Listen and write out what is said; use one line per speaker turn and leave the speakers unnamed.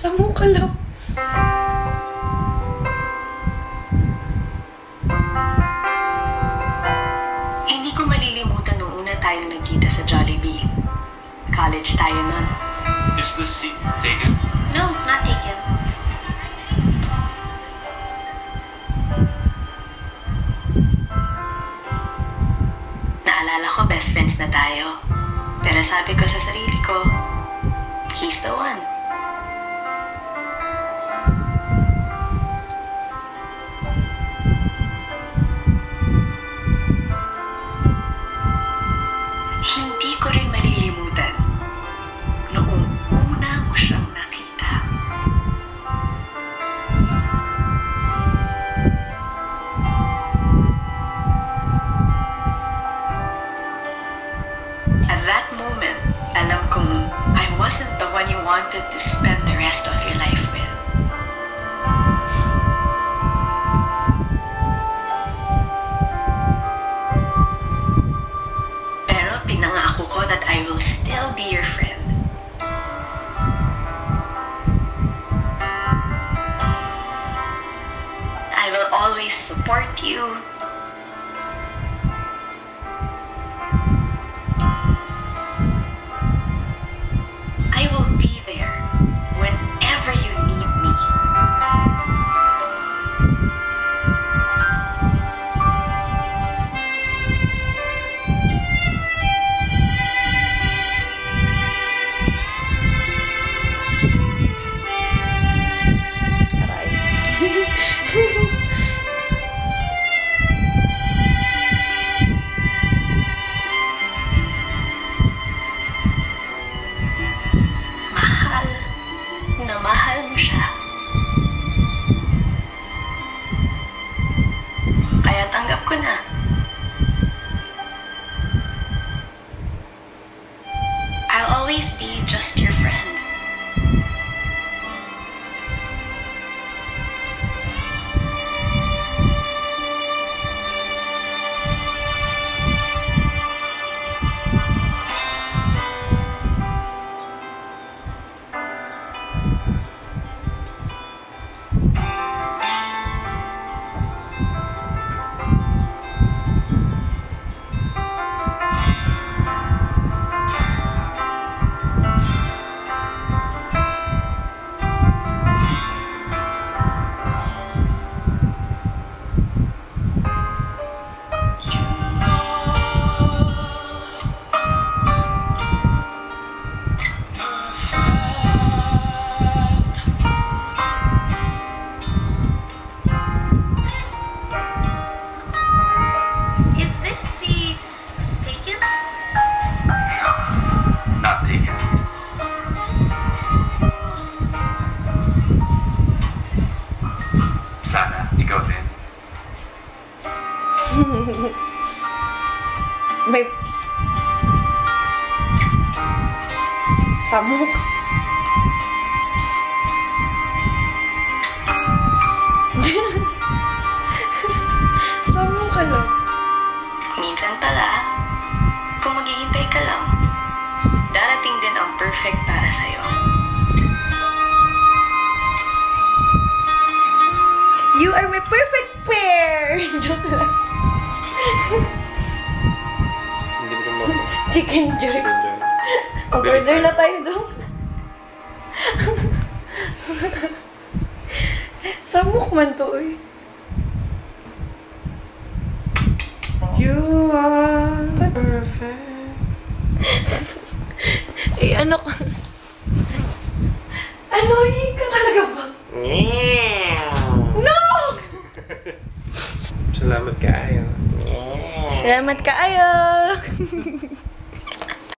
Sa mukha lang.
Hindi ko malilimutan nung una tayong nagkita sa Jollibee. College tayo nun.
Is this seat taken?
No, not taken. Naalala ko, best friends na tayo. Pero sabi ko sa sarili ko, he's the one. Hindi ko rin malilimutan noong una mo siyang nakita. At that moment, alam kong I wasn't the one you wanted to spend the rest of your life with. Pero pinangako ko that I will still be your friend. I will always support you. I will be there whenever you need me.
Aray.
Mahal na mahal mo siya. Kaya tanggap ko na. I'll always be just your friend. Is this seat taken?
No, not taken. Sana, ikaw din.
May... Sa mukha. Sa mukha lang.
Minsan pala, kung maghihintay ka lang, darating din ang perfect para sa'yo.
You are my perfect pair! Joke lang.
Hindi mo naman.
Chicken joy.
Enjoy.
Mag-order na tayo doon. Sa mukman to eh.
You are perfect.
Eh, ano ka? Annoying ka talaga ba? No!
Salamat kaayo.
Salamat kaayo!